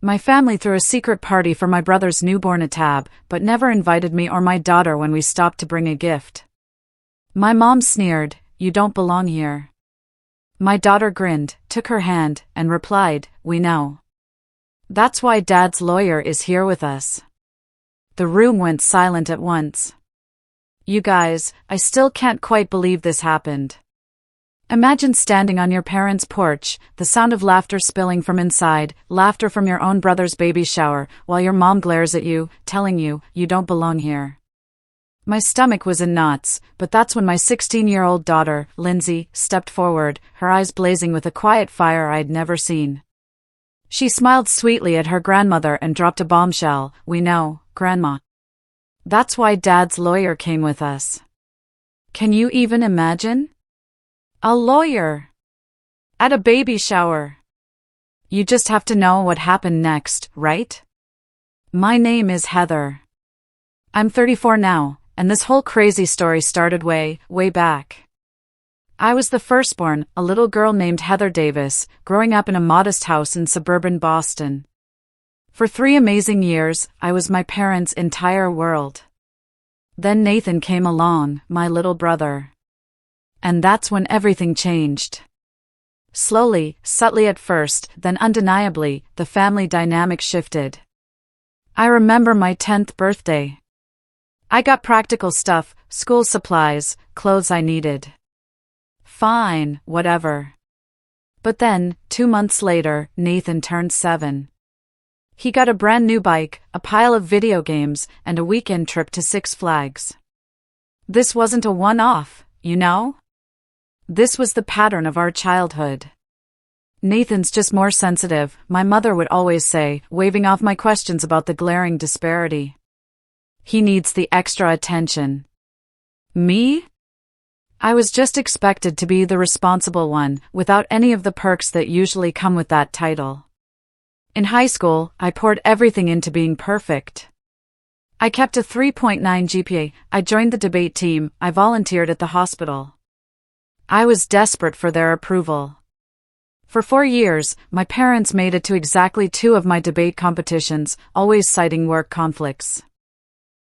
My family threw a secret party for my brother's newborn Itab, but never invited me or my daughter when we stopped to bring a gift. My mom sneered, "You don't belong here." My daughter grinned, took her hand, and replied, "We know. That's why Dad's lawyer is here with us." The room went silent at once. You guys, I still can't quite believe this happened. Imagine standing on your parents' porch, the sound of laughter spilling from inside, laughter from your own brother's baby shower, while your mom glares at you, telling you, "You don't belong here." My stomach was in knots, but that's when my 16-year-old daughter, Lindsay, stepped forward, her eyes blazing with a quiet fire I'd never seen. She smiled sweetly at her grandmother and dropped a bombshell. "We know, Grandma. That's why Dad's lawyer came with us." Can you even imagine? A lawyer at a baby shower. You just have to know what happened next, right? My name is Heather. I'm 34 now, and this whole crazy story started way back. I was the firstborn, a little girl named Heather Davis, growing up in a modest house in suburban Boston. For 3 amazing years, I was my parents' entire world. Then Nathan came along, my little brother. And that's when everything changed. Slowly, subtly at first, then undeniably, the family dynamic shifted. I remember my 10th birthday. I got practical stuff, school supplies, clothes I needed. Fine, whatever. But then, 2 months later, Nathan turned 7. He got a brand new bike, a pile of video games, and a weekend trip to Six Flags. This wasn't a one-off, you know? This was the pattern of our childhood. "Nathan's just more sensitive," my mother would always say, waving off my questions about the glaring disparity. "He needs the extra attention." Me? I was just expected to be the responsible one, without any of the perks that usually come with that title. In high school, I poured everything into being perfect. I kept a 3.9 GPA, I joined the debate team, I volunteered at the hospital. I was desperate for their approval. For 4 years, my parents made it to exactly 2 of my debate competitions, always citing work conflicts.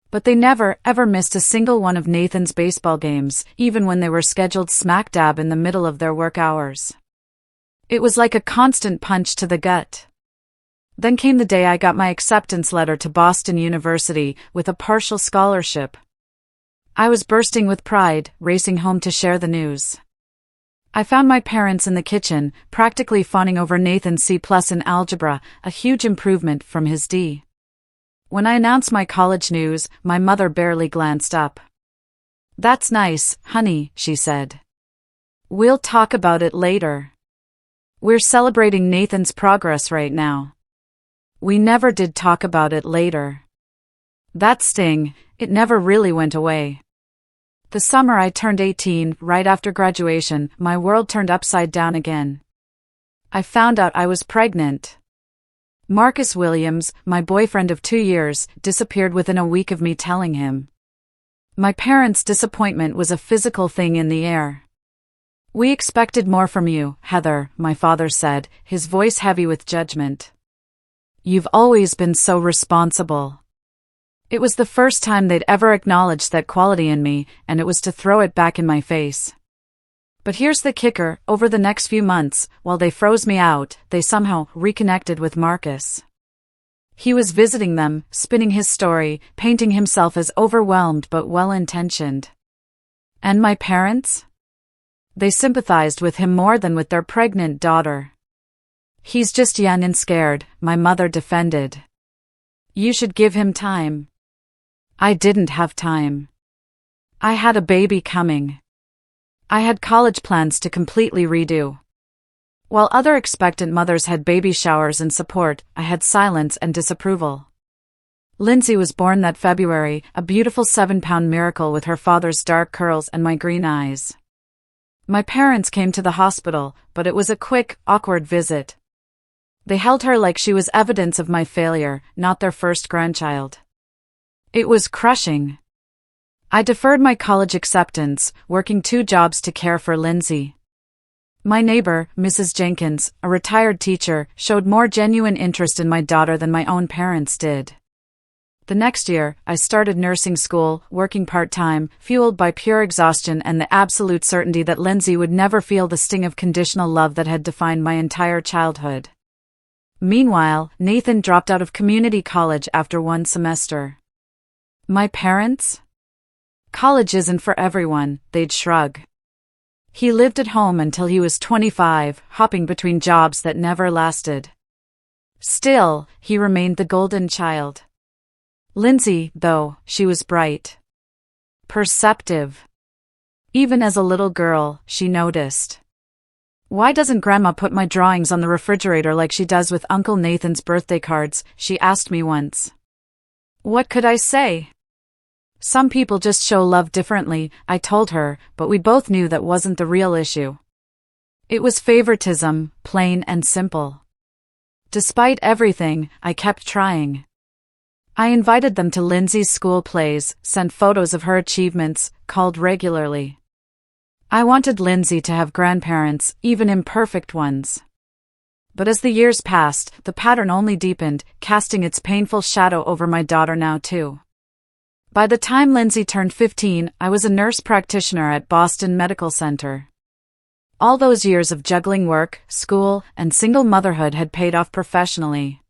But they never, ever missed a single one of Nathan's baseball games, even when they were scheduled smack dab in the middle of their work hours. It was like a constant punch to the gut. Then came the day I got my acceptance letter to Boston University, with a partial scholarship. I was bursting with pride, racing home to share the news. I found my parents in the kitchen, practically fawning over Nathan's C+ in algebra, a huge improvement from his D. When I announced my college news, my mother barely glanced up. "That's nice, honey," she said. "We'll talk about it later. We're celebrating Nathan's progress right now." We never did talk about it later. That sting, it never really went away. The summer I turned 18, right after graduation, my world turned upside down again. I found out I was pregnant. Marcus Williams, my boyfriend of 2 years, disappeared within a week of me telling him. My parents' disappointment was a physical thing in the air. "We expected more from you, Heather," my father said, his voice heavy with judgment. "You've always been so responsible." It was the first time they'd ever acknowledged that quality in me, and it was to throw it back in my face. But here's the kicker, over the next few months, while they froze me out, they somehow reconnected with Marcus. He was visiting them, spinning his story, painting himself as overwhelmed but well-intentioned. And my parents? They sympathized with him more than with their pregnant daughter. "He's just young and scared," my mother defended. "You should give him time." I didn't have time. I had a baby coming. I had college plans to completely redo. While other expectant mothers had baby showers and support, I had silence and disapproval. Lindsay was born that February, a beautiful 7-pound miracle with her father's dark curls and my green eyes. My parents came to the hospital, but it was a quick, awkward visit. They held her like she was evidence of my failure, not their first grandchild. It was crushing. I deferred my college acceptance, working 2 jobs to care for Lindsay. My neighbor, Mrs. Jenkins, a retired teacher, showed more genuine interest in my daughter than my own parents did. The next year, I started nursing school, working part-time, fueled by pure exhaustion and the absolute certainty that Lindsay would never feel the sting of conditional love that had defined my entire childhood. Meanwhile, Nathan dropped out of community college after one semester. My parents? College isn't for everyone, they'd shrug. He lived at home until he was 25, hopping between jobs that never lasted. Still, he remained the golden child. Lindsay, though, she was bright. Perceptive. Even as a little girl, she noticed. "Why doesn't Grandma put my drawings on the refrigerator like she does with Uncle Nathan's birthday cards?" she asked me once. What could I say? Some people just show love differently, I told her, but we both knew that wasn't the real issue. It was favoritism, plain and simple. Despite everything, I kept trying. I invited them to Lindsay's school plays, sent photos of her achievements, called regularly. I wanted Lindsay to have grandparents, even imperfect ones. But as the years passed, the pattern only deepened, casting its painful shadow over my daughter now too. By the time Lindsay turned 15, I was a nurse practitioner at Boston Medical Center. All those years of juggling work, school, and single motherhood had paid off professionally.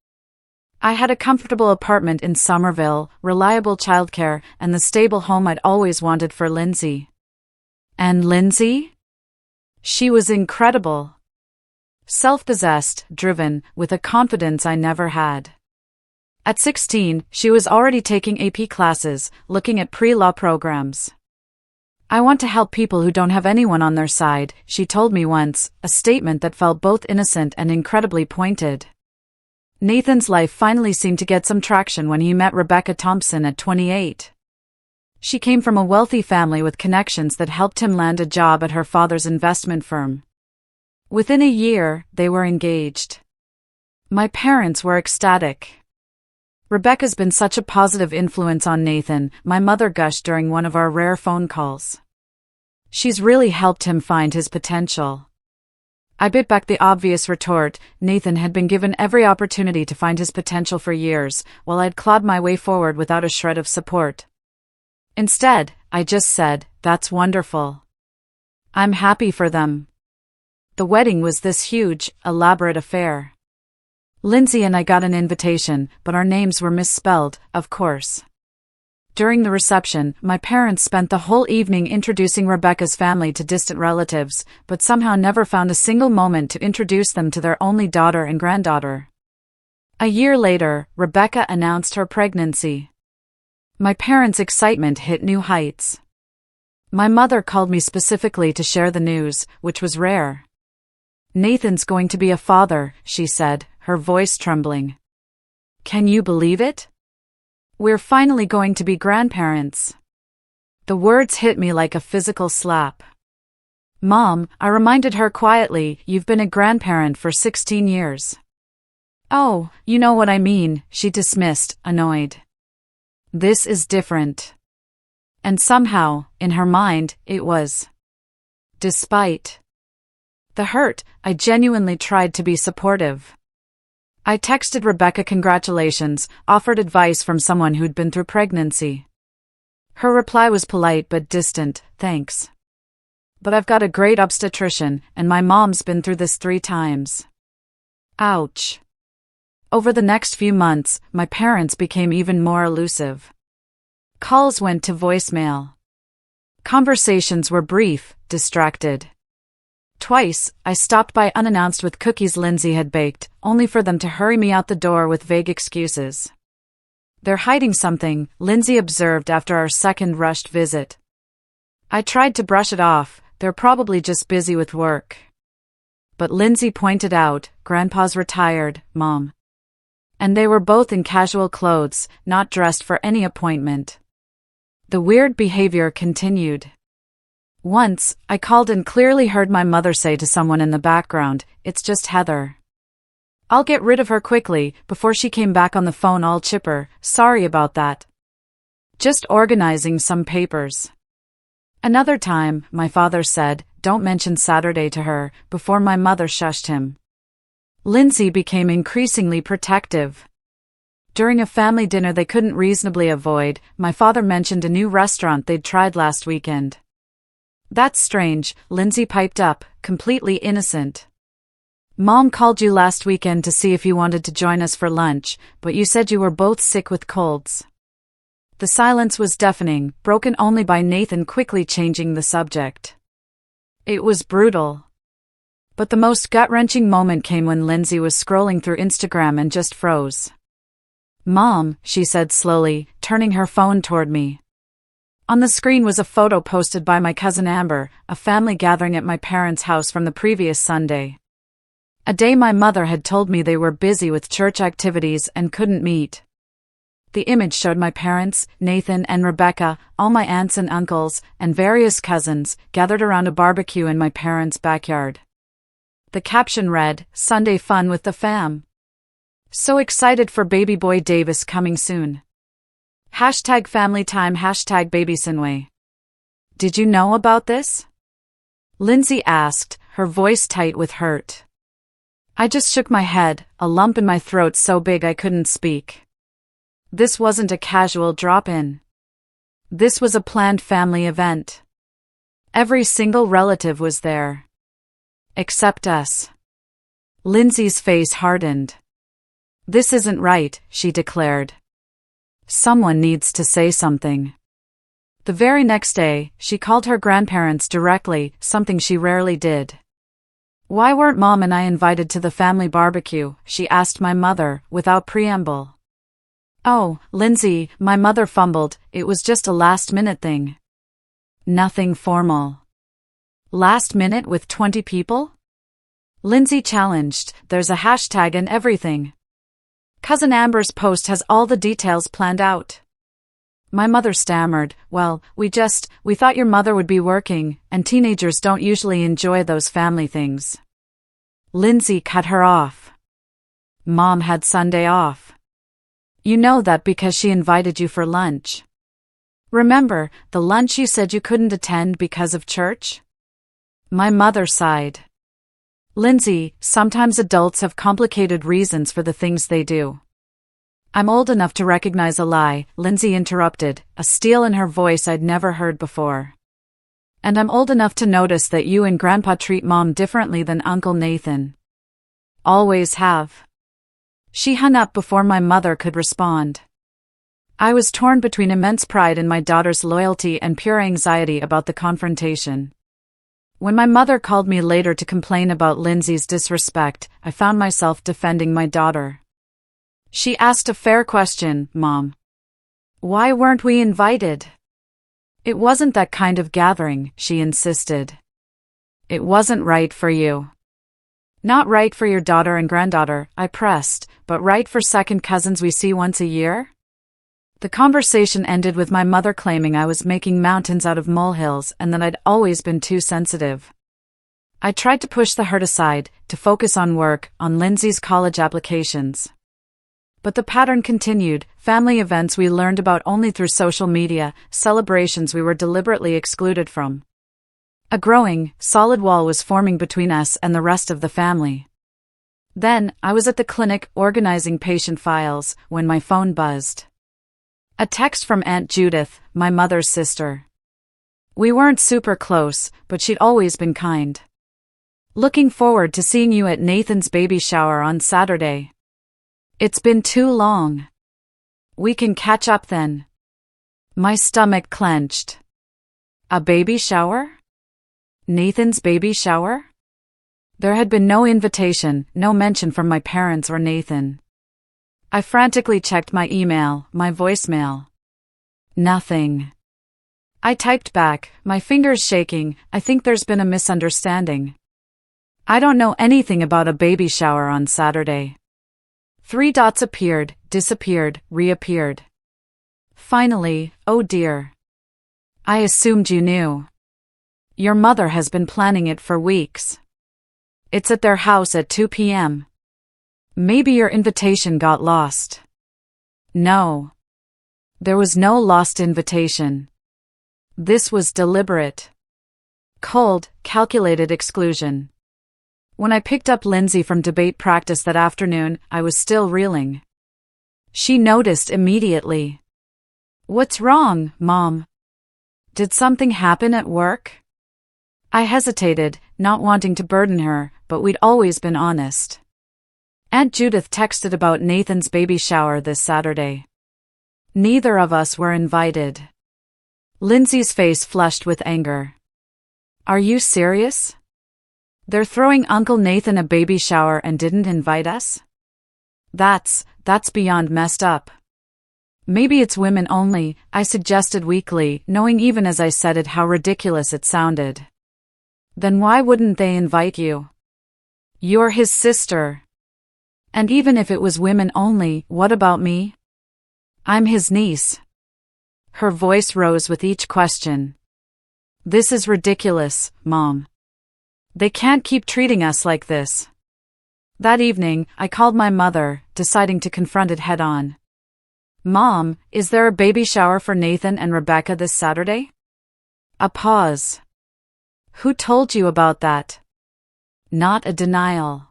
I had a comfortable apartment in Somerville, reliable childcare, and the stable home I'd always wanted for Lindsay. And Lindsay? She was incredible. Self-possessed, driven, with a confidence I never had. At 16, she was already taking AP classes, looking at pre-law programs. "I want to help people who don't have anyone on their side," she told me once, a statement that felt both innocent and incredibly pointed. Nathan's life finally seemed to get some traction when he met Rebecca Thompson at 28. She came from a wealthy family with connections that helped him land a job at her father's investment firm. Within a year, they were engaged. My parents were ecstatic. "Rebecca's been such a positive influence on Nathan," my mother gushed during one of our rare phone calls. "She's really helped him find his potential." I bit back the obvious retort. Nathan had been given every opportunity to find his potential for years, while I'd clawed my way forward without a shred of support. Instead, I just said, "That's wonderful. I'm happy for them." The wedding was this huge, elaborate affair. Lindsay and I got an invitation, but our names were misspelled, of course. During the reception, my parents spent the whole evening introducing Rebecca's family to distant relatives, but somehow never found a single moment to introduce them to their only daughter and granddaughter. A year later, Rebecca announced her pregnancy. My parents' excitement hit new heights. My mother called me specifically to share the news, which was rare. "Nathan's going to be a father," she said, her voice trembling. "Can you believe it? We're finally going to be grandparents." The words hit me like a physical slap. "Mom," I reminded her quietly, "you've been a grandparent for 16 years. "Oh, you know what I mean," she dismissed, annoyed. This is different. And somehow, in her mind, it was. Despite the hurt, I genuinely tried to be supportive. I texted Rebecca congratulations, offered advice from someone who'd been through pregnancy. Her reply was polite but distant, "Thanks. But I've got a great obstetrician, and my mom's been through this 3 times. Ouch. Over the next few months, my parents became even more elusive. Calls went to voicemail. Conversations were brief, distracted. Twice, I stopped by unannounced with cookies Lindsay had baked, only for them to hurry me out the door with vague excuses. "They're hiding something," Lindsay observed after our second rushed visit. I tried to brush it off, "They're probably just busy with work." But Lindsay pointed out, "Grandpa's retired, Mom." And they were both in casual clothes, not dressed for any appointment. The weird behavior continued. Once, I called and clearly heard my mother say to someone in the background, "It's just Heather. I'll get rid of her quickly," before she came back on the phone all chipper, "Sorry about that. Just organizing some papers." Another time, my father said, "Don't mention Saturday to her," before my mother shushed him. Lindsay became increasingly protective. During a family dinner they couldn't reasonably avoid, my father mentioned a new restaurant they'd tried last weekend. "That's strange," Lindsay piped up, completely innocent. "Mom called you last weekend to see if you wanted to join us for lunch, but you said you were both sick with colds." The silence was deafening, broken only by Nathan quickly changing the subject. It was brutal. But the most gut-wrenching moment came when Lindsay was scrolling through Instagram and just froze. "Mom," she said slowly, turning her phone toward me. On the screen was a photo posted by my cousin Amber, a family gathering at my parents' house from the previous Sunday. A day my mother had told me they were busy with church activities and couldn't meet. The image showed my parents, Nathan and Rebecca, all my aunts and uncles, and various cousins, gathered around a barbecue in my parents' backyard. The caption read, "Sunday fun with the fam. So excited for baby boy Davis coming soon. Hashtag family time, hashtag baby Sinway." "Did you know about this?" Lindsay asked, her voice tight with hurt. I just shook my head, a lump in my throat so big I couldn't speak. This wasn't a casual drop-in. This was a planned family event. Every single relative was there. Except us. Lindsay's face hardened. "This isn't right," she declared. "Someone needs to say something." The very next day, she called her grandparents directly, something she rarely did. "Why weren't Mom and I invited to the family barbecue?" she asked my mother, without preamble. "Oh, Lindsay," my mother fumbled, "it was just a last-minute thing. Nothing formal." "Last minute with 20 people?" Lindsay challenged. "There's a hashtag and everything. Cousin Amber's post has all the details planned out." My mother stammered, "Well, we thought your mother would be working, and teenagers don't usually enjoy those family things." Lindsay cut her off. "Mom had Sunday off. You know that because she invited you for lunch. Remember, the lunch you said you couldn't attend because of church?" My mother sighed. "Lindsay, sometimes adults have complicated reasons for the things they do." "I'm old enough to recognize a lie," Lindsay interrupted, a steel in her voice I'd never heard before. "And I'm old enough to notice that you and Grandpa treat Mom differently than Uncle Nathan. Always have." She hung up before my mother could respond. I was torn between immense pride in my daughter's loyalty and pure anxiety about the confrontation. When my mother called me later to complain about Lindsay's disrespect, I found myself defending my daughter. She asked a fair question, "Mom. Why weren't we invited?" "It wasn't that kind of gathering," she insisted. "It wasn't right for you." "Not right for your daughter and granddaughter," I pressed, "but right for second cousins we see once a year?" The conversation ended with my mother claiming I was making mountains out of molehills and that I'd always been too sensitive. I tried to push the hurt aside, to focus on work, on Lindsay's college applications. But the pattern continued, family events we learned about only through social media, celebrations we were deliberately excluded from. A growing, solid wall was forming between us and the rest of the family. Then, I was at the clinic organizing patient files, when my phone buzzed. A text from Aunt Judith, my mother's sister. "We weren't super close, but she'd always been kind. Looking forward to seeing you at Nathan's baby shower on Saturday. It's been too long. We can catch up then." My stomach clenched. A baby shower? Nathan's baby shower? There had been no invitation, no mention from my parents or Nathan. I frantically checked my email, my voicemail. Nothing. I typed back, my fingers shaking, "I think there's been a misunderstanding. I don't know anything about a baby shower on Saturday." 3 dots appeared, disappeared, reappeared. Finally, "Oh dear. I assumed you knew. Your mother has been planning it for weeks. It's at their house at 2 p.m. Maybe your invitation got lost." No. There was no lost invitation. This was deliberate. Cold, calculated exclusion. When I picked up Lindsay from debate practice that afternoon, I was still reeling. She noticed immediately. "What's wrong, Mom? Did something happen at work?" I hesitated, not wanting to burden her, but we'd always been honest. Aunt Judith texted about Nathan's baby shower this Saturday. Neither of us were invited. Lindsay's face flushed with anger. "Are you serious? They're throwing Uncle Nathan a baby shower and didn't invite us? That's beyond messed up." "Maybe it's women only," I suggested weakly, knowing even as I said it how ridiculous it sounded. "Then why wouldn't they invite you? You're his sister. And even if it was women only, what about me? I'm his niece." Her voice rose with each question. "This is ridiculous, Mom. They can't keep treating us like this." That evening, I called my mother, deciding to confront it head-on. "Mom, is there a baby shower for Nathan and Rebecca this Saturday?" A pause. "Who told you about that?" Not a denial.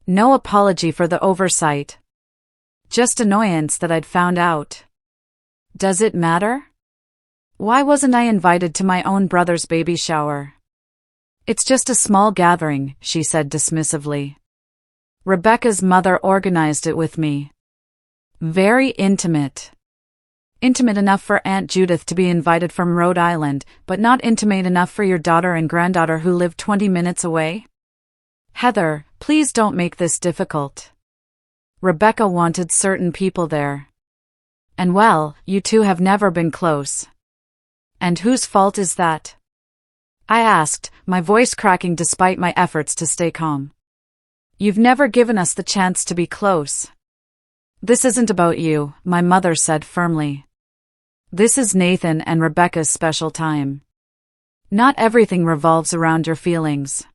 No apology for the oversight. Just annoyance that I'd found out. "Does it matter? Why wasn't I invited to my own brother's baby shower?" "It's just a small gathering," she said dismissively. "Rebecca's mother organized it with me. Very intimate. Intimate enough for Aunt Judith to be invited from Rhode Island, but not intimate enough for your daughter and granddaughter who live 20 minutes away? Heather, please don't make this difficult. Rebecca wanted certain people there. And well, you two have never been close. And whose fault is that?" I asked, my voice cracking despite my efforts to stay calm. "You've never given us the chance to be close." "This isn't about you," my mother said firmly. "This is Nathan and Rebecca's special time. Not everything revolves around your feelings."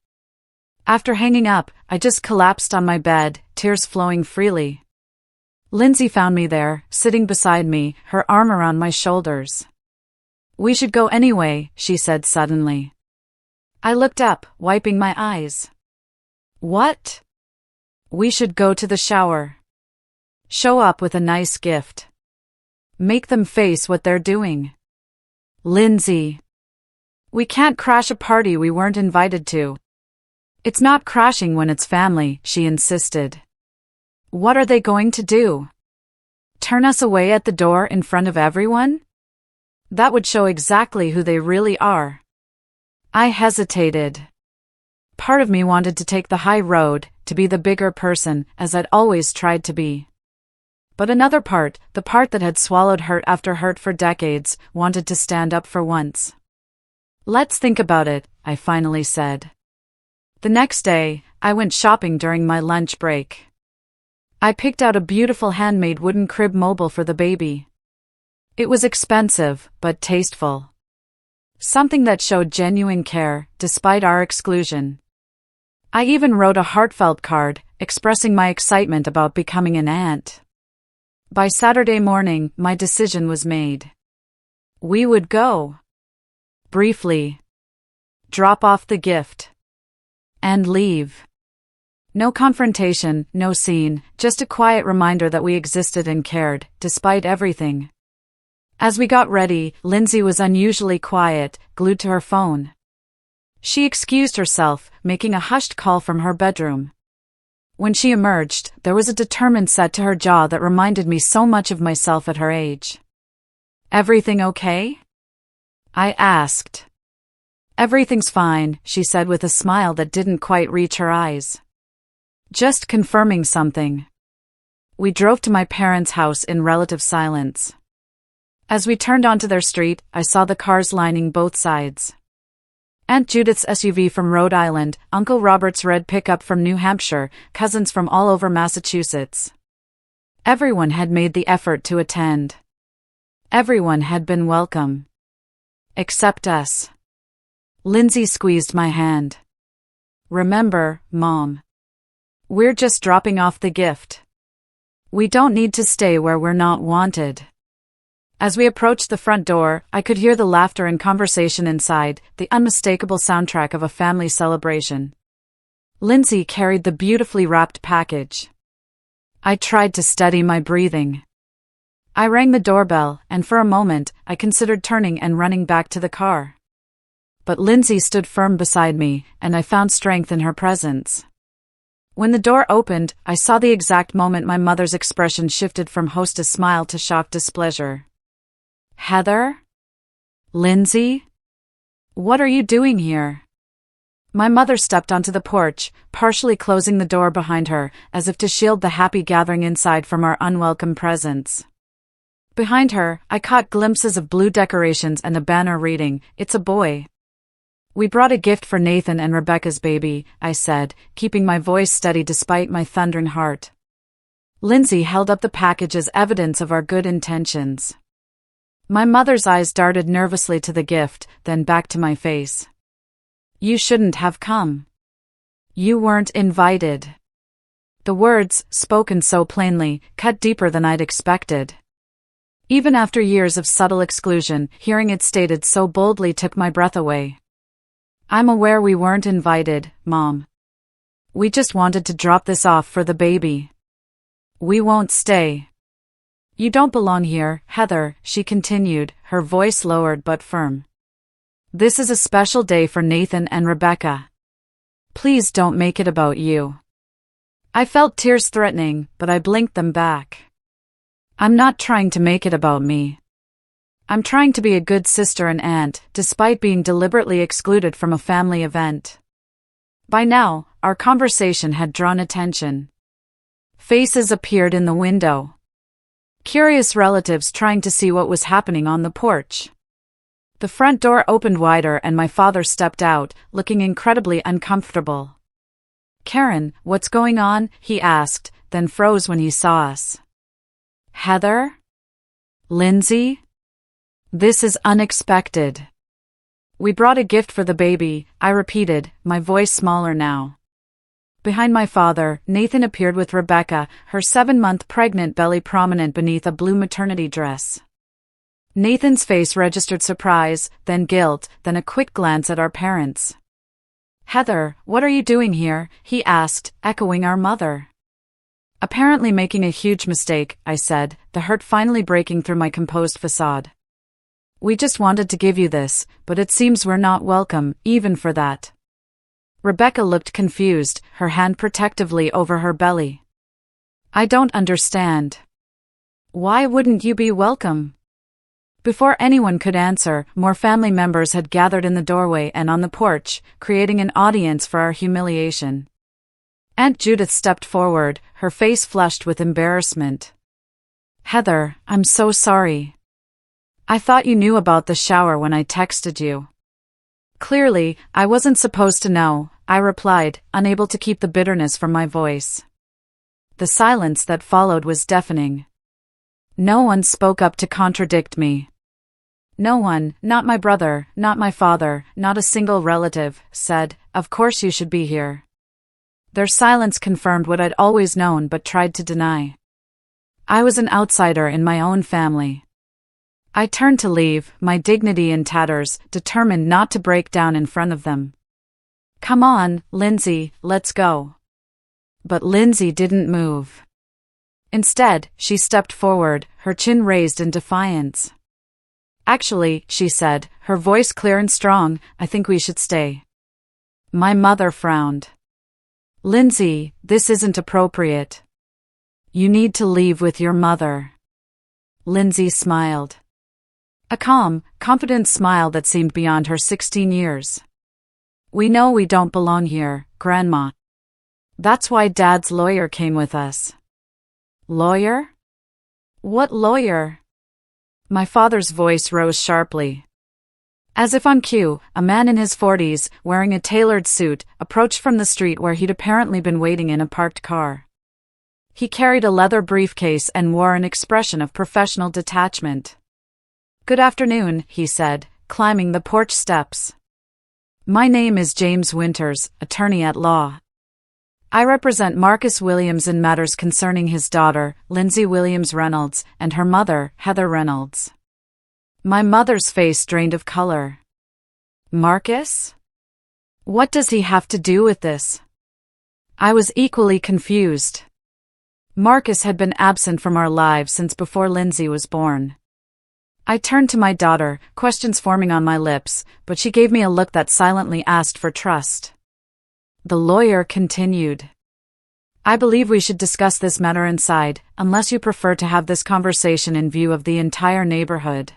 After hanging up, I just collapsed on my bed, tears flowing freely. Lindsay found me there, sitting beside me, her arm around my shoulders. "We should go anyway," she said suddenly. I looked up, wiping my eyes. "What?" "We should go to the shower. Show up with a nice gift. Make them face what they're doing." "Lindsay, we can't crash a party we weren't invited to." "It's not crashing when it's family," she insisted. "What are they going to do? Turn us away at the door in front of everyone? That would show exactly who they really are." I hesitated. Part of me wanted to take the high road, to be the bigger person, as I'd always tried to be. But another part, the part that had swallowed hurt after hurt for decades, wanted to stand up for once. "Let's think about it," I finally said. The next day, I went shopping during my lunch break. I picked out a beautiful handmade wooden crib mobile for the baby. It was expensive, but tasteful. Something that showed genuine care, despite our exclusion. I even wrote a heartfelt card, expressing my excitement about becoming an aunt. By Saturday morning, my decision was made. We would go. Briefly. Drop off the gift. And leave. No confrontation, no scene, just a quiet reminder that we existed and cared, despite everything. As we got ready, Lindsay was unusually quiet, glued to her phone. She excused herself, making a hushed call from her bedroom. When she emerged, there was a determined set to her jaw that reminded me so much of myself at her age. "Everything okay?" I asked. "Everything's fine," she said with a smile that didn't quite reach her eyes. "Just confirming something." We drove to my parents' house in relative silence. As we turned onto their street, I saw the cars lining both sides. Aunt Judith's SUV from Rhode Island, Uncle Robert's red pickup from New Hampshire, cousins from all over Massachusetts. Everyone had made the effort to attend. Everyone had been welcome. Except us. Lindsay squeezed my hand. "Remember, Mom. We're just dropping off the gift. We don't need to stay where we're not wanted." As we approached the front door, I could hear the laughter and conversation inside, the unmistakable soundtrack of a family celebration. Lindsay carried the beautifully wrapped package. I tried to steady my breathing. I rang the doorbell, and for a moment, I considered turning and running back to the car. But Lindsay stood firm beside me, and I found strength in her presence. When the door opened, I saw the exact moment my mother's expression shifted from hostess smile to shocked displeasure. "Heather? Lindsay? What are you doing here?" My mother stepped onto the porch, partially closing the door behind her, as if to shield the happy gathering inside from our unwelcome presence. Behind her, I caught glimpses of blue decorations and a banner reading, "It's a boy." "We brought a gift for Nathan and Rebecca's baby," I said, keeping my voice steady despite my thundering heart. Lindsay held up the package as evidence of our good intentions. My mother's eyes darted nervously to the gift, then back to my face. "You shouldn't have come. You weren't invited." The words, spoken so plainly, cut deeper than I'd expected. Even after years of subtle exclusion, hearing it stated so boldly took my breath away. "I'm aware we weren't invited, Mom. We just wanted to drop this off for the baby. We won't stay." "You don't belong here, Heather," she continued, her voice lowered but firm. "This is a special day for Nathan and Rebecca. Please don't make it about you." I felt tears threatening, but I blinked them back. "I'm not trying to make it about me. I'm trying to be a good sister and aunt, despite being deliberately excluded from a family event." By now, our conversation had drawn attention. Faces appeared in the window. Curious relatives trying to see what was happening on the porch. The front door opened wider and my father stepped out, looking incredibly uncomfortable. "Karen, what's going on?" he asked, then froze when he saw us. "Heather? Lindsay? This is unexpected." "We brought a gift for the baby," I repeated, my voice smaller now. Behind my father, Nathan appeared with Rebecca, her 7-month pregnant belly prominent beneath a blue maternity dress. Nathan's face registered surprise, then guilt, then a quick glance at our parents. "Heather, what are you doing here?" he asked, echoing our mother. "Apparently making a huge mistake," I said, the hurt finally breaking through my composed facade. "We just wanted to give you this, but it seems we're not welcome, even for that." Rebecca looked confused, her hand protectively over her belly. "I don't understand. Why wouldn't you be welcome?" Before anyone could answer, more family members had gathered in the doorway and on the porch, creating an audience for our humiliation. Aunt Judith stepped forward, her face flushed with embarrassment. "Heather, I'm so sorry. I thought you knew about the shower when I texted you." "Clearly, I wasn't supposed to know," I replied, unable to keep the bitterness from my voice. The silence that followed was deafening. No one spoke up to contradict me. No one, not my brother, not my father, not a single relative, said, "Of course you should be here." Their silence confirmed what I'd always known but tried to deny. I was an outsider in my own family. I turned to leave, my dignity in tatters, determined not to break down in front of them. "Come on, Lindsay, let's go." But Lindsay didn't move. Instead, she stepped forward, her chin raised in defiance. "Actually," she said, her voice clear and strong, "I think we should stay." My mother frowned. "Lindsay, this isn't appropriate. You need to leave with your mother." Lindsay smiled. A calm, confident smile that seemed beyond her 16 years. "We know we don't belong here, Grandma. That's why Dad's lawyer came with us." "Lawyer? What lawyer?" My father's voice rose sharply. As if on cue, a man in his 40s, wearing a tailored suit, approached from the street where he'd apparently been waiting in a parked car. He carried a leather briefcase and wore an expression of professional detachment. "Good afternoon," he said, climbing the porch steps. "My name is James Winters, attorney at law. I represent Marcus Williams in matters concerning his daughter, Lindsay Williams Reynolds, and her mother, Heather Reynolds." My mother's face drained of color. Marcus? What does he have to do with this? I was equally confused. Marcus had been absent from our lives since before Lindsay was born. I turned to my daughter, questions forming on my lips, but she gave me a look that silently asked for trust. The lawyer continued. I believe we should discuss this matter inside, unless you prefer to have this conversation in view of the entire neighborhood.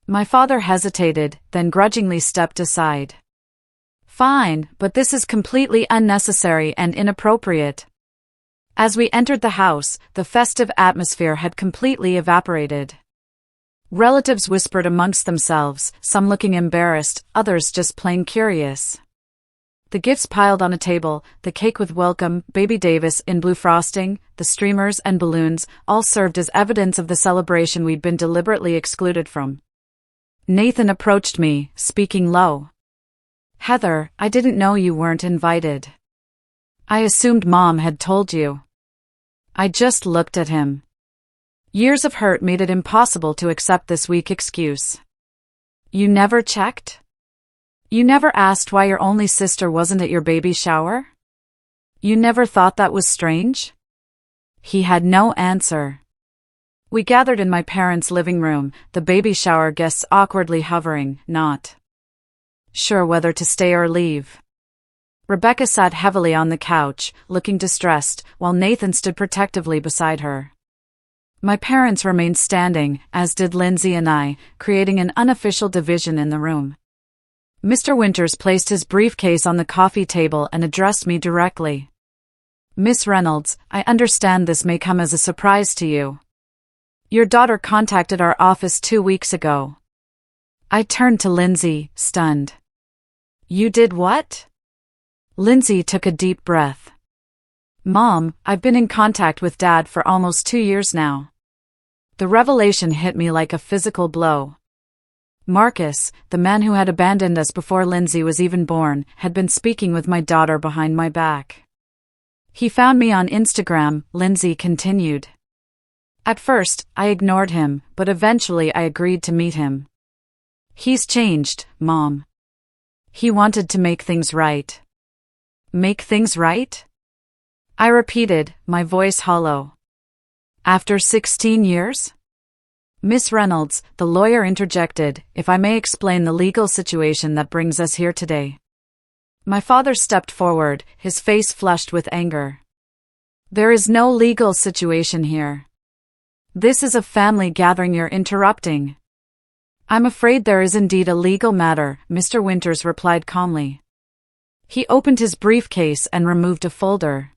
My father hesitated, then grudgingly stepped aside. Fine, but this is completely unnecessary and inappropriate. As we entered the house, the festive atmosphere had completely evaporated. Relatives whispered amongst themselves, some looking embarrassed, others just plain curious. The gifts piled on a table, the cake with welcome, Baby Davis in blue frosting, the streamers and balloons, all served as evidence of the celebration we'd been deliberately excluded from. Nathan approached me, speaking low. Heather, I didn't know you weren't invited. I assumed Mom had told you. I just looked at him. Years of hurt made it impossible to accept this weak excuse. You never checked? You never asked why your only sister wasn't at your baby shower? You never thought that was strange? He had no answer. We gathered in my parents' living room, the baby shower guests awkwardly hovering, not sure whether to stay or leave. Rebecca sat heavily on the couch, looking distressed, while Nathan stood protectively beside her. My parents remained standing, as did Lindsay and I, creating an unofficial division in the room. Mr. Winters placed his briefcase on the coffee table and addressed me directly. Miss Reynolds, I understand this may come as a surprise to you. Your daughter contacted our office 2 weeks ago. I turned to Lindsay, stunned. You did what? Lindsay took a deep breath. Mom, I've been in contact with Dad for almost 2 years now. The revelation hit me like a physical blow. Marcus, the man who had abandoned us before Lindsay was even born, had been speaking with my daughter behind my back. He found me on Instagram, Lindsay continued. At first, I ignored him, but eventually I agreed to meet him. He's changed, Mom. He wanted to make things right. Make things right? I repeated, my voice hollow. After 16 years? Miss Reynolds, the lawyer interjected, if I may explain the legal situation that brings us here today. My father stepped forward, his face flushed with anger. There is no legal situation here. This is a family gathering you're interrupting. I'm afraid there is indeed a legal matter, Mr. Winters replied calmly. He opened his briefcase and removed a folder.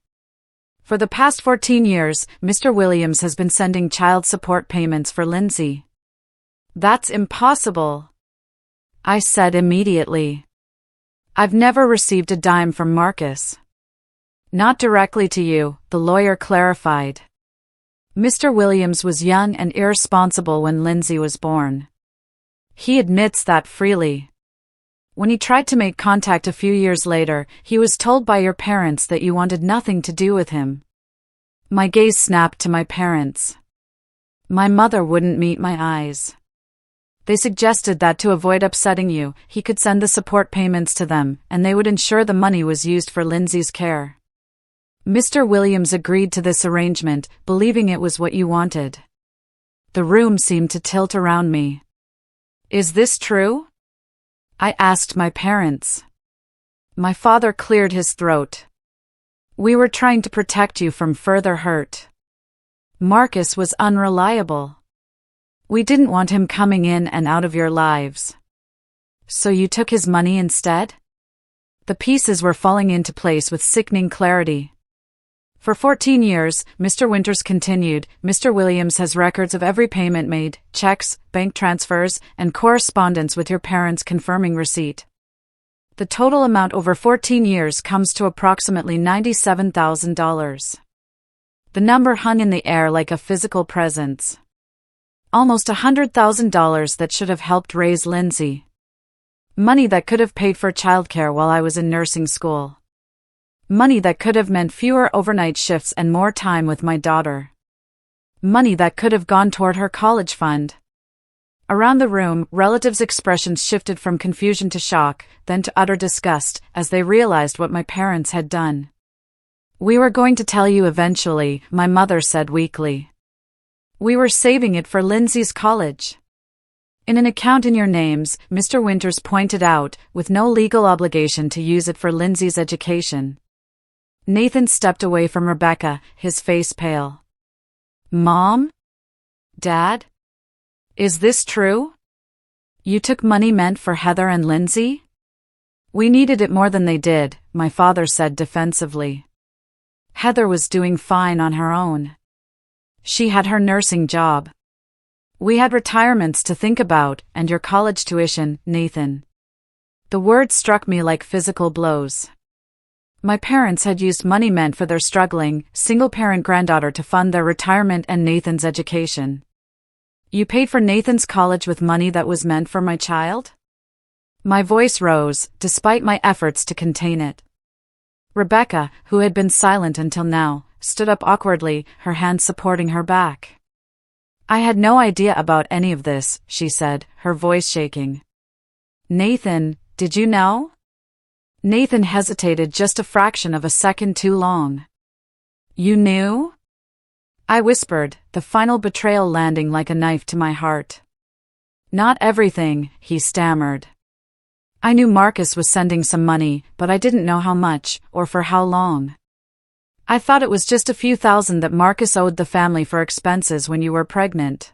For the past 14 years, Mr. Williams has been sending child support payments for Lindsay. That's impossible, I said immediately. I've never received a dime from Marcus. Not directly to you, the lawyer clarified. Mr. Williams was young and irresponsible when Lindsay was born. He admits that freely. When he tried to make contact a few years later, he was told by your parents that you wanted nothing to do with him. My gaze snapped to my parents. My mother wouldn't meet my eyes. They suggested that to avoid upsetting you, he could send the support payments to them, and they would ensure the money was used for Lindsay's care. Mr. Williams agreed to this arrangement, believing it was what you wanted. The room seemed to tilt around me. Is this true? I asked my parents. My father cleared his throat. We were trying to protect you from further hurt. Marcus was unreliable. We didn't want him coming in and out of your lives. So you took his money instead? The pieces were falling into place with sickening clarity. For 14 years, Mr. Winters continued, Mr. Williams has records of every payment made, checks, bank transfers, and correspondence with your parents confirming receipt. The total amount over 14 years comes to approximately $97,000. The number hung in the air like a physical presence. Almost $100,000 that should have helped raise Lindsay. Money that could have paid for childcare while I was in nursing school. Money that could have meant fewer overnight shifts and more time with my daughter. Money that could have gone toward her college fund. Around the room, relatives' expressions shifted from confusion to shock, then to utter disgust, as they realized what my parents had done. "We were going to tell you eventually," my mother said weakly. "We were saving it for Lindsay's college." "In an account in your names," Mr. Winters pointed out, "with no legal obligation to use it for Lindsay's education." Nathan stepped away from Rebecca, his face pale. "Mom? Dad? Is this true? You took money meant for Heather and Lindsay?" "We needed it more than they did," my father said defensively. "Heather was doing fine on her own. She had her nursing job. We had retirements to think about, and your college tuition, Nathan." The word struck me like physical blows. My parents had used money meant for their struggling, single-parent granddaughter to fund their retirement and Nathan's education. "You paid for Nathan's college with money that was meant for my child?" My voice rose, despite my efforts to contain it. Rebecca, who had been silent until now, stood up awkwardly, her hand supporting her back. "I had no idea about any of this," she said, her voice shaking. "Nathan, did you know?" Nathan hesitated just a fraction of a second too long. "You knew?" I whispered, the final betrayal landing like a knife to my heart. "Not everything," he stammered. "I knew Marcus was sending some money, but I didn't know how much, or for how long. I thought it was just a few thousand that Marcus owed the family for expenses when you were pregnant."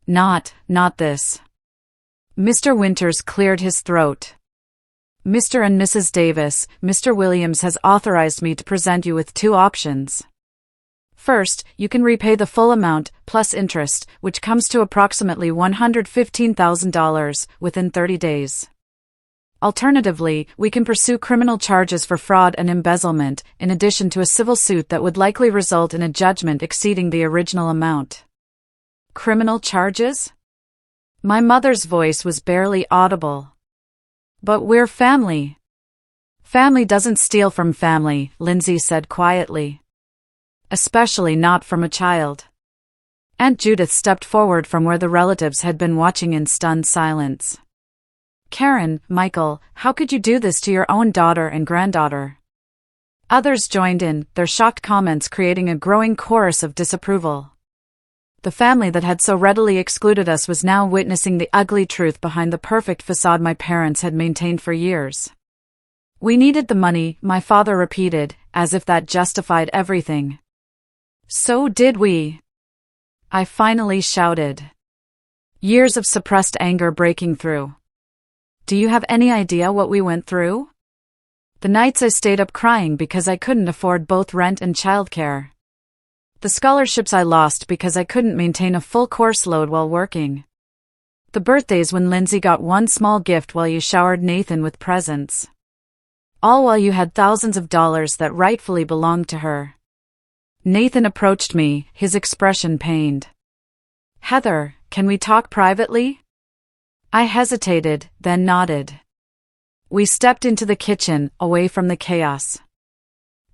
Not this." Mr. Winters cleared his throat. "Mr. and Mrs. Davis, Mr. Williams has authorized me to present you with two options. First, you can repay the full amount, plus interest, which comes to approximately $115,000, within 30 days. Alternatively, we can pursue criminal charges for fraud and embezzlement, in addition to a civil suit that would likely result in a judgment exceeding the original amount." "Criminal charges?" My mother's voice was barely audible. "But we're family." "Family doesn't steal from family," Lindsay said quietly. "Especially not from a child." Aunt Judith stepped forward from where the relatives had been watching in stunned silence. "Karen, Michael, how could you do this to your own daughter and granddaughter?" Others joined in, their shocked comments creating a growing chorus of disapproval. The family that had so readily excluded us was now witnessing the ugly truth behind the perfect facade my parents had maintained for years. "We needed the money," my father repeated, as if that justified everything. "So did we," I finally shouted. Years of suppressed anger breaking through. "Do you have any idea what we went through? The nights I stayed up crying because I couldn't afford both rent and childcare. The scholarships I lost because I couldn't maintain a full course load while working. The birthdays when Lindsay got one small gift while you showered Nathan with presents. All while you had thousands of dollars that rightfully belonged to her." Nathan approached me, his expression pained. "Heather, can we talk privately?" I hesitated, then nodded. We stepped into the kitchen, away from the chaos.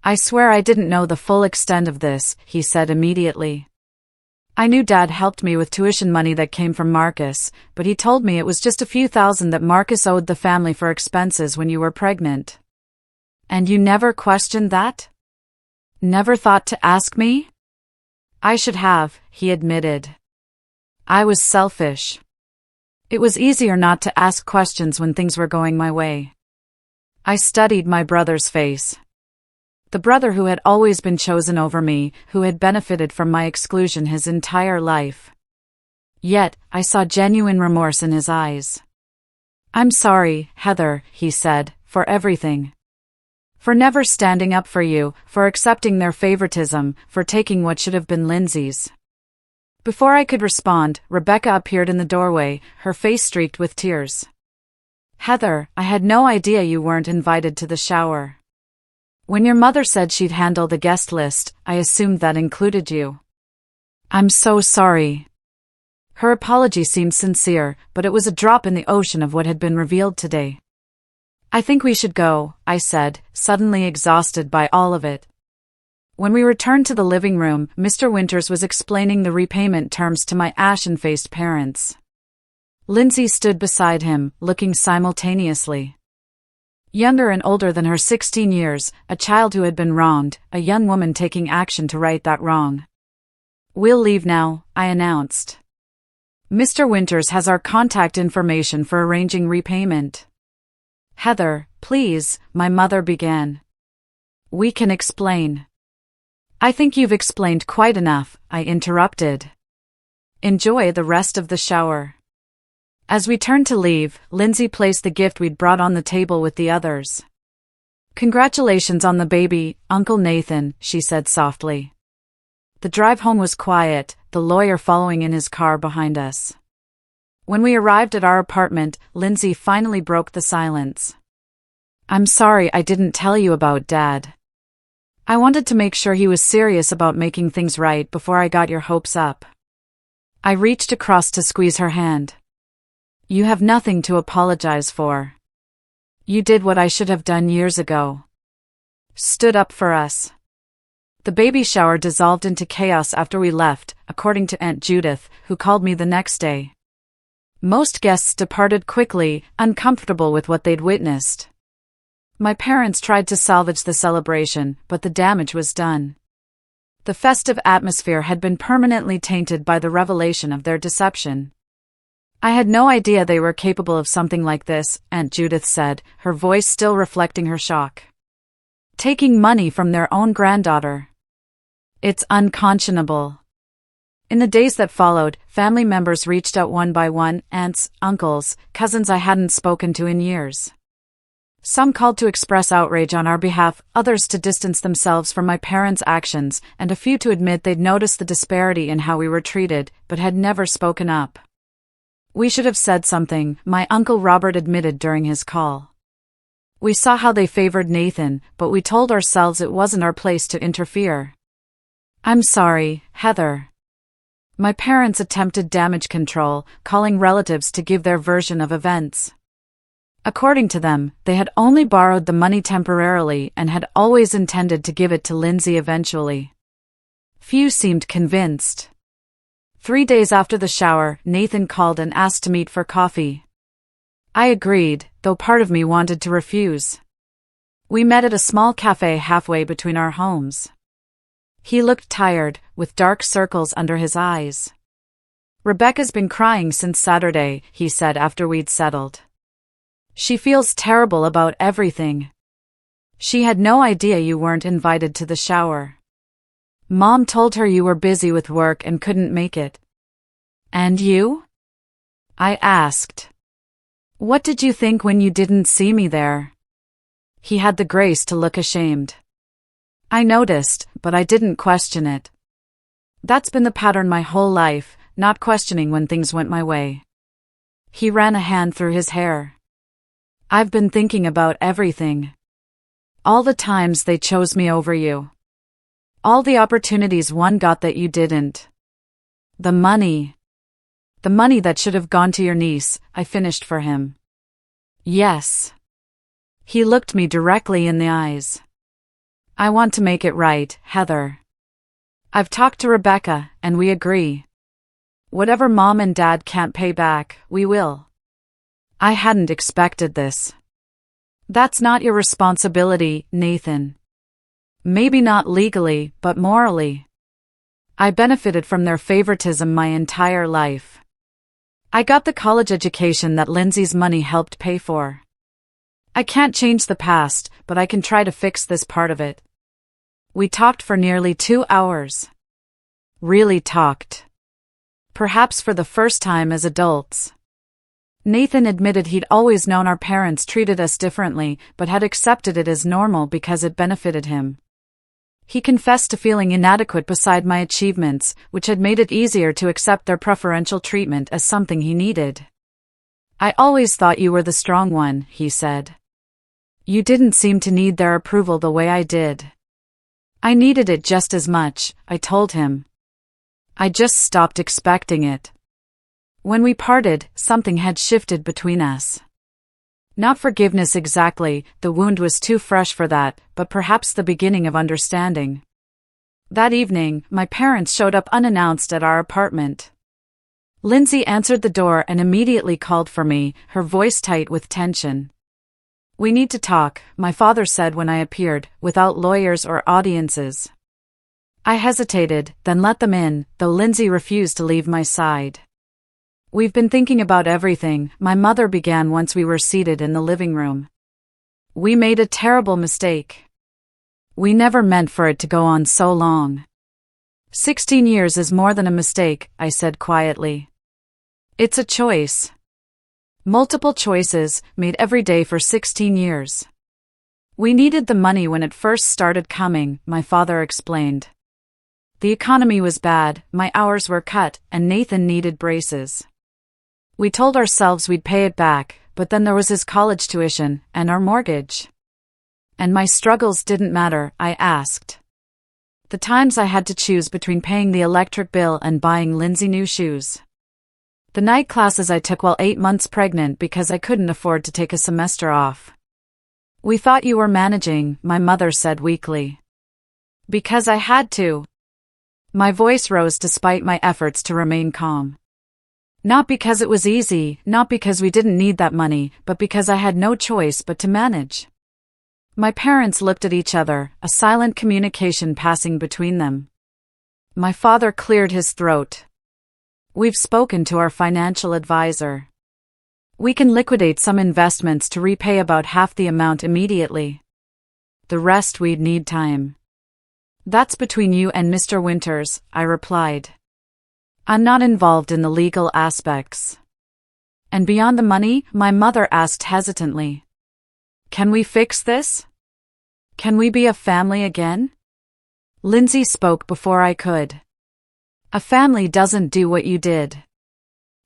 "I swear I didn't know the full extent of this," he said immediately. "I knew Dad helped me with tuition money that came from Marcus, but he told me it was just a few thousand that Marcus owed the family for expenses when you were pregnant." "And you never questioned that? Never thought to ask me?" "I should have," he admitted. "I was selfish. It was easier not to ask questions when things were going my way." I studied my brother's face. The brother who had always been chosen over me, who had benefited from my exclusion his entire life. Yet, I saw genuine remorse in his eyes. "I'm sorry, Heather," he said, "for everything. For never standing up for you, for accepting their favoritism, for taking what should have been Lindsay's." Before I could respond, Rebecca appeared in the doorway, her face streaked with tears. "Heather, I had no idea you weren't invited to the shower. When your mother said she'd handle the guest list, I assumed that included you. I'm so sorry." Her apology seemed sincere, but it was a drop in the ocean of what had been revealed today. "I think we should go," I said, suddenly exhausted by all of it. When we returned to the living room, Mr. Winters was explaining the repayment terms to my ashen-faced parents. Lindsay stood beside him, looking simultaneously. Younger and older than her 16 years, a child who had been wronged, a young woman taking action to right that wrong. "We'll leave now," I announced. "Mr. Winters has our contact information for arranging repayment." "Heather, please," my mother began. "We can explain." "I think you've explained quite enough," I interrupted. "Enjoy the rest of the shower." As we turned to leave, Lindsay placed the gift we'd brought on the table with the others. "Congratulations on the baby, Uncle Nathan," she said softly. The drive home was quiet, the lawyer following in his car behind us. When we arrived at our apartment, Lindsay finally broke the silence. "I'm sorry I didn't tell you about Dad. I wanted to make sure he was serious about making things right before I got your hopes up." I reached across to squeeze her hand. "You have nothing to apologize for. You did what I should have done years ago. Stood up for us." The baby shower dissolved into chaos after we left, according to Aunt Judith, who called me the next day. Most guests departed quickly, uncomfortable with what they'd witnessed. My parents tried to salvage the celebration, but the damage was done. The festive atmosphere had been permanently tainted by the revelation of their deception. "I had no idea they were capable of something like this," Aunt Judith said, her voice still reflecting her shock. "Taking money from their own granddaughter. It's unconscionable." In the days that followed, family members reached out one by one, aunts, uncles, cousins I hadn't spoken to in years. Some called to express outrage on our behalf, others to distance themselves from my parents' actions, and a few to admit they'd noticed the disparity in how we were treated, but had never spoken up. "We should have said something," my Uncle Robert admitted during his call. "We saw how they favored Nathan, but we told ourselves it wasn't our place to interfere." "I'm sorry, Heather." My parents attempted damage control, calling relatives to give their version of events. According to them, they had only borrowed the money temporarily and had always intended to give it to Lindsay eventually. Few seemed convinced. 3 days after the shower, Nathan called and asked to meet for coffee. I agreed, though part of me wanted to refuse. We met at a small cafe halfway between our homes. He looked tired, with dark circles under his eyes. "Rebecca's been crying since Saturday," he said after we'd settled. "She feels terrible about everything. She had no idea you weren't invited to the shower. Mom told her you were busy with work and couldn't make it." "And you?" I asked. "What did you think when you didn't see me there?" He had the grace to look ashamed. I noticed, but I didn't question it. That's been the pattern my whole life, not questioning when things went my way. He ran a hand through his hair. "I've been thinking about everything. All the times they chose me over you. All the opportunities one got that you didn't. The money. The money that should have gone to your niece," I finished for him. "Yes." He looked me directly in the eyes. "I want to make it right, Heather. I've talked to Rebecca, and we agree. Whatever Mom and Dad can't pay back, we will." I hadn't expected this. "That's not your responsibility, Nathan. Maybe not legally, but morally. I benefited from their favoritism my entire life. I got the college education that Lindsay's money helped pay for. I can't change the past, but I can try to fix this part of it." We talked for nearly 2 hours. Really talked. Perhaps for the first time as adults. Nathan admitted he'd always known our parents treated us differently, but had accepted it as normal because it benefited him. He confessed to feeling inadequate beside my achievements, which had made it easier to accept their preferential treatment as something he needed. "I always thought you were the strong one," he said. "You didn't seem to need their approval the way I did." "I needed it just as much," I told him. "I just stopped expecting it." When we parted, something had shifted between us. Not forgiveness exactly, the wound was too fresh for that, but perhaps the beginning of understanding. That evening, my parents showed up unannounced at our apartment. Lindsay answered the door and immediately called for me, her voice tight with tension. "We need to talk," my father said when I appeared, without lawyers or audiences. I hesitated, then let them in, though Lindsay refused to leave my side. "We've been thinking about everything," my mother began once we were seated in the living room. "We made a terrible mistake. We never meant for it to go on so long." 16 years is more than a mistake, I said quietly. It's a choice. Multiple choices, made every day for 16 years. We needed the money when it first started coming, my father explained. The economy was bad, my hours were cut, and Nathan needed braces. We told ourselves we'd pay it back, but then there was his college tuition, and our mortgage. And my struggles didn't matter, I asked. The times I had to choose between paying the electric bill and buying Lindsay new shoes. The night classes I took while 8 months pregnant because I couldn't afford to take a semester off. We thought you were managing, my mother said weakly. Because I had to. My voice rose despite my efforts to remain calm. Not because it was easy, not because we didn't need that money, but because I had no choice but to manage. My parents looked at each other, a silent communication passing between them. My father cleared his throat. We've spoken to our financial advisor. We can liquidate some investments to repay about half the amount immediately. The rest we'd need time. That's between you and Mr. Winters, I replied. I'm not involved in the legal aspects. And beyond the money, my mother asked hesitantly. Can we fix this? Can we be a family again? Lindsay spoke before I could. A family doesn't do what you did.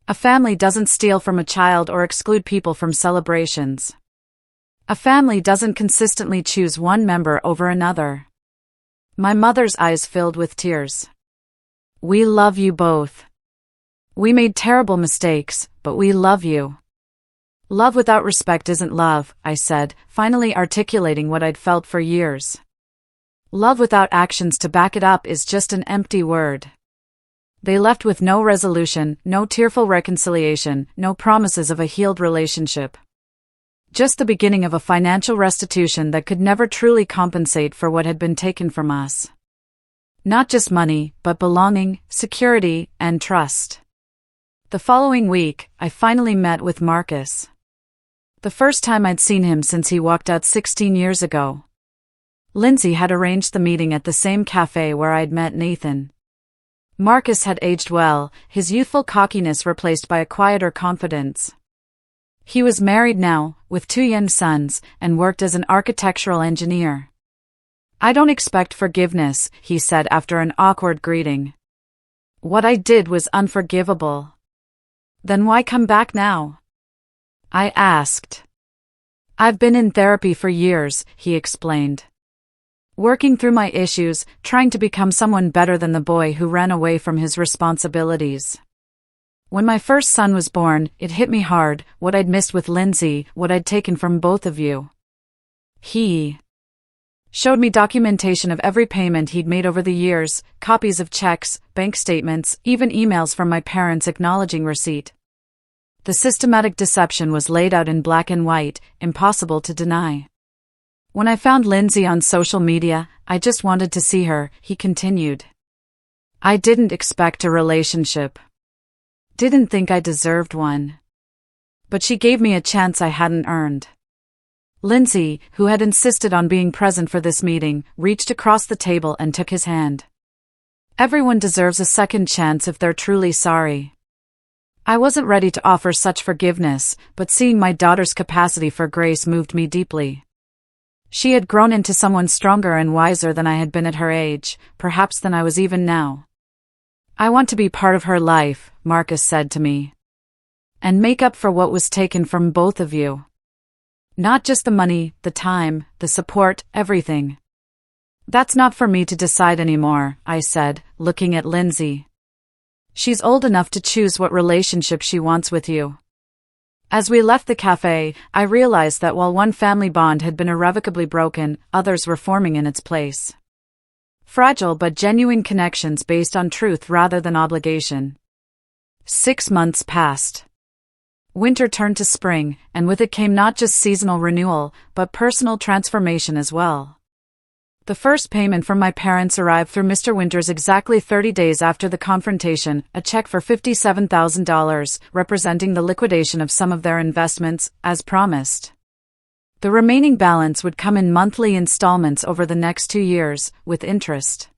A family doesn't steal from a child or exclude people from celebrations. A family doesn't consistently choose one member over another. My mother's eyes filled with tears. We love you both. We made terrible mistakes, but we love you. Love without respect isn't love, I said, finally articulating what I'd felt for years. Love without actions to back it up is just an empty word. They left with no resolution, no tearful reconciliation, no promises of a healed relationship. Just the beginning of a financial restitution that could never truly compensate for what had been taken from us. Not just money, but belonging, security, and trust. The following week, I finally met with Marcus. The first time I'd seen him since he walked out 16 years ago. Lindsay had arranged the meeting at the same cafe where I'd met Nathan. Marcus had aged well, his youthful cockiness replaced by a quieter confidence. He was married now, with 2 young sons, and worked as an architectural engineer. I don't expect forgiveness, he said after an awkward greeting. What I did was unforgivable. Then why come back now? I asked. I've been in therapy for years, he explained. Working through my issues, trying to become someone better than the boy who ran away from his responsibilities. When my first son was born, it hit me hard, what I'd missed with Lindsay, what I'd taken from both of you. He showed me documentation of every payment he'd made over the years, copies of checks, bank statements, even emails from my parents acknowledging receipt. The systematic deception was laid out in black and white, impossible to deny. When I found Lindsay on social media, I just wanted to see her, he continued. I didn't expect a relationship. Didn't think I deserved one. But she gave me a chance I hadn't earned. Lindsay, who had insisted on being present for this meeting, reached across the table and took his hand. Everyone deserves a second chance if they're truly sorry. I wasn't ready to offer such forgiveness, but seeing my daughter's capacity for grace moved me deeply. She had grown into someone stronger and wiser than I had been at her age, perhaps than I was even now. I want to be part of her life, Marcus said to me. And make up for what was taken from both of you. Not just the money, the time, the support, everything. That's not for me to decide anymore, I said, looking at Lindsay. She's old enough to choose what relationship she wants with you. As we left the cafe, I realized that while one family bond had been irrevocably broken, others were forming in its place. Fragile but genuine connections based on truth rather than obligation. 6 months passed. Winter turned to spring, and with it came not just seasonal renewal, but personal transformation as well. The first payment from my parents arrived through Mr. Winters exactly 30 days after the confrontation, a check for $57,000, representing the liquidation of some of their investments, as promised. The remaining balance would come in monthly installments over the next 2 years, with interest.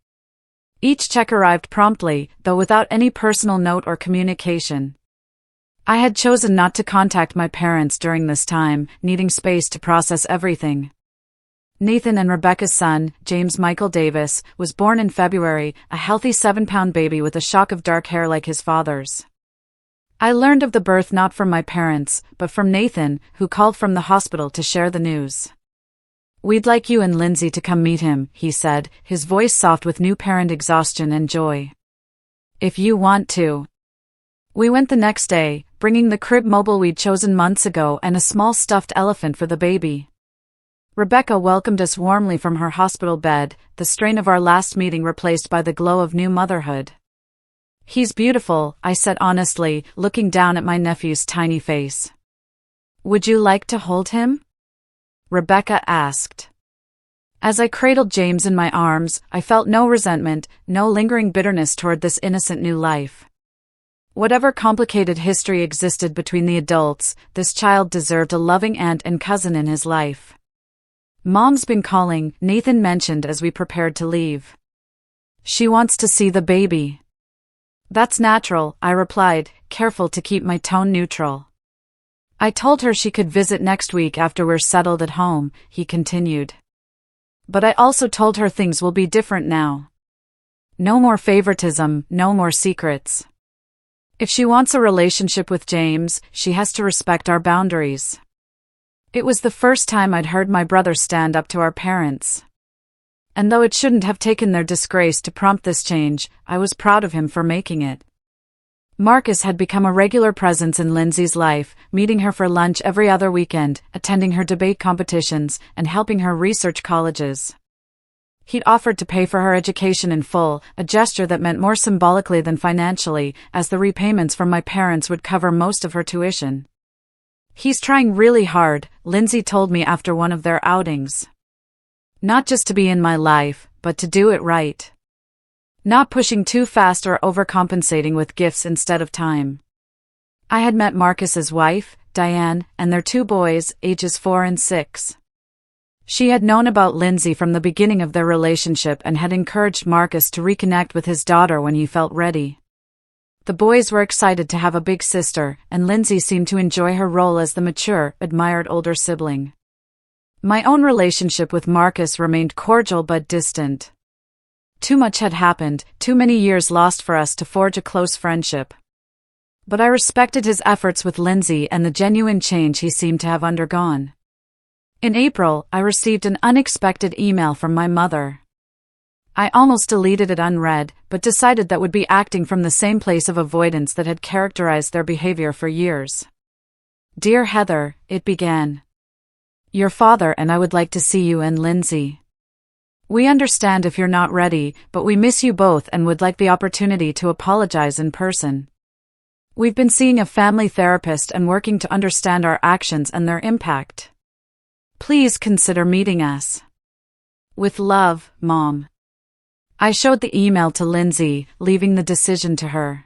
Each check arrived promptly, though without any personal note or communication. I had chosen not to contact my parents during this time, needing space to process everything. Nathan and Rebecca's son, James Michael Davis, was born in February, a healthy 7-pound baby with a shock of dark hair like his father's. I learned of the birth not from my parents, but from Nathan, who called from the hospital to share the news. "We'd like you and Lindsay to come meet him," he said, his voice soft with new parent exhaustion and joy. "If you want to." We went the next day, bringing the crib mobile we'd chosen months ago and a small stuffed elephant for the baby. Rebecca welcomed us warmly from her hospital bed, the strain of our last meeting replaced by the glow of new motherhood. "He's beautiful," I said honestly, looking down at my nephew's tiny face. "Would you like to hold him?" Rebecca asked. As I cradled James in my arms, I felt no resentment, no lingering bitterness toward this innocent new life. Whatever complicated history existed between the adults, this child deserved a loving aunt and cousin in his life. "Mom's been calling," Nathan mentioned as we prepared to leave. "She wants to see the baby." "That's natural," I replied, careful to keep my tone neutral. "I told her she could visit next week after we're settled at home," he continued. "But I also told her things will be different now. No more favoritism, no more secrets. If she wants a relationship with James, she has to respect our boundaries." It was the first time I'd heard my brother stand up to our parents. And though it shouldn't have taken their disgrace to prompt this change, I was proud of him for making it. Marcus had become a regular presence in Lindsay's life, meeting her for lunch every other weekend, attending her debate competitions, and helping her research colleges. He'd offered to pay for her education in full, a gesture that meant more symbolically than financially, as the repayments from my parents would cover most of her tuition. "He's trying really hard," Lindsay told me after one of their outings. "Not just to be in my life, but to do it right. Not pushing too fast or overcompensating with gifts instead of time." I had met Marcus's wife, Diane, and their 2 boys, ages 4 and 6. She had known about Lindsay from the beginning of their relationship and had encouraged Marcus to reconnect with his daughter when he felt ready. The boys were excited to have a big sister, and Lindsay seemed to enjoy her role as the mature, admired older sibling. My own relationship with Marcus remained cordial but distant. Too much had happened, too many years lost for us to forge a close friendship. But I respected his efforts with Lindsay and the genuine change he seemed to have undergone. In April, I received an unexpected email from my mother. I almost deleted it unread, but decided that would be acting from the same place of avoidance that had characterized their behavior for years. "Dear Heather," it began. "Your father and I would like to see you and Lindsay. We understand if you're not ready, but we miss you both and would like the opportunity to apologize in person. We've been seeing a family therapist and working to understand our actions and their impact. Please consider meeting us. With love, Mom." I showed the email to Lindsay, leaving the decision to her.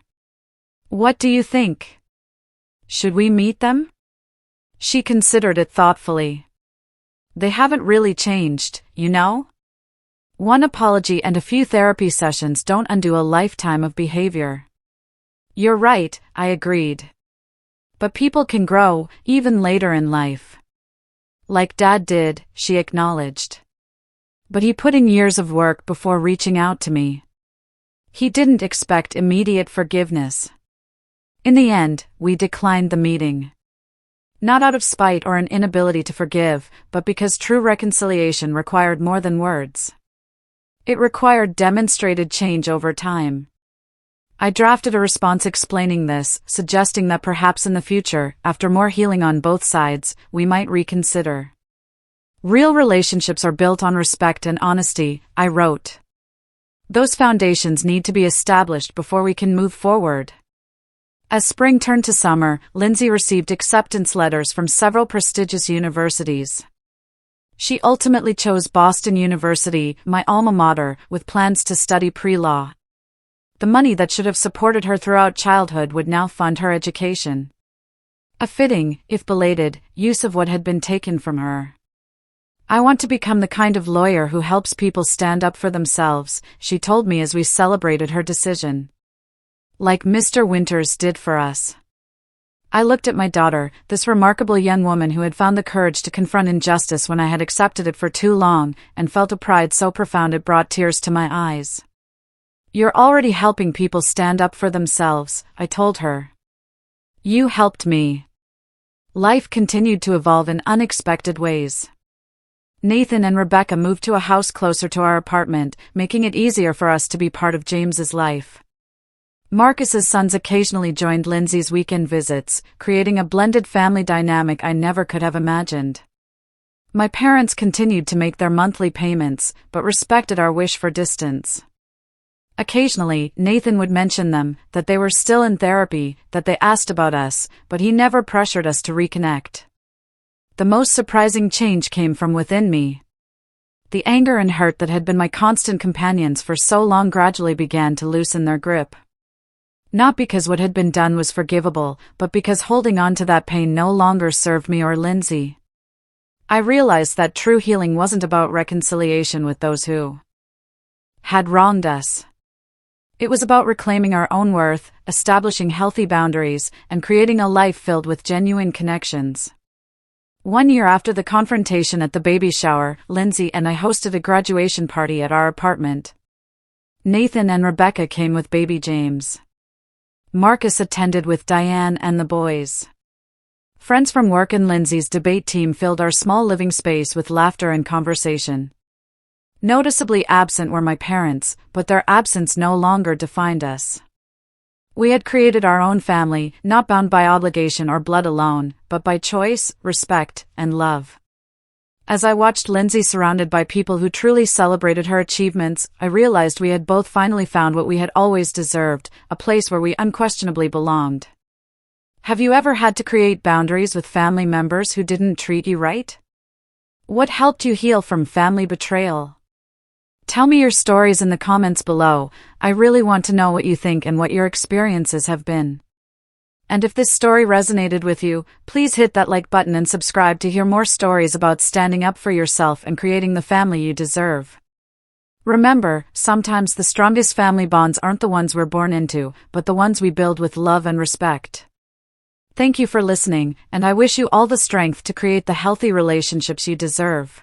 "What do you think? Should we meet them?" She considered it thoughtfully. "They haven't really changed, you know? One apology and a few therapy sessions don't undo a lifetime of behavior." "You're right," I agreed. "But people can grow, even later in life." "Like Dad did," she acknowledged. "But he put in years of work before reaching out to me. He didn't expect immediate forgiveness." In the end, we declined the meeting. Not out of spite or an inability to forgive, but because true reconciliation required more than words. It required demonstrated change over time. I drafted a response explaining this, suggesting that perhaps in the future, after more healing on both sides, we might reconsider. "Real relationships are built on respect and honesty," I wrote. "Those foundations need to be established before we can move forward." As spring turned to summer, Lindsay received acceptance letters from several prestigious universities. She ultimately chose Boston University, my alma mater, with plans to study pre-law. The money that should have supported her throughout childhood would now fund her education. A fitting, if belated, use of what had been taken from her. "I want to become the kind of lawyer who helps people stand up for themselves," she told me as we celebrated her decision. "Like Mr. Winters did for us." I looked at my daughter, this remarkable young woman who had found the courage to confront injustice when I had accepted it for too long, and felt a pride so profound it brought tears to my eyes. "You're already helping people stand up for themselves," I told her. "You helped me." Life continued to evolve in unexpected ways. Nathan and Rebecca moved to a house closer to our apartment, making it easier for us to be part of James's life. Marcus's sons occasionally joined Lindsay's weekend visits, creating a blended family dynamic I never could have imagined. My parents continued to make their monthly payments, but respected our wish for distance. Occasionally, Nathan would mention them, that they were still in therapy, that they asked about us, but he never pressured us to reconnect. The most surprising change came from within me. The anger and hurt that had been my constant companions for so long gradually began to loosen their grip. Not because what had been done was forgivable, but because holding on to that pain no longer served me or Lindsay. I realized that true healing wasn't about reconciliation with those who had wronged us. It was about reclaiming our own worth, establishing healthy boundaries, and creating a life filled with genuine connections. 1 year after the confrontation at the baby shower, Lindsay and I hosted a graduation party at our apartment. Nathan and Rebecca came with baby James. Marcus attended with Diane and the boys. Friends from work and Lindsay's debate team filled our small living space with laughter and conversation. Noticeably absent were my parents, but their absence no longer defined us. We had created our own family, not bound by obligation or blood alone, but by choice, respect, and love. As I watched Lindsay surrounded by people who truly celebrated her achievements, I realized we had both finally found what we had always deserved, a place where we unquestionably belonged. Have you ever had to create boundaries with family members who didn't treat you right? What helped you heal from family betrayal? Tell me your stories in the comments below. I really want to know what you think and what your experiences have been. And if this story resonated with you, please hit that like button and subscribe to hear more stories about standing up for yourself and creating the family you deserve. Remember, sometimes the strongest family bonds aren't the ones we're born into, but the ones we build with love and respect. Thank you for listening, and I wish you all the strength to create the healthy relationships you deserve.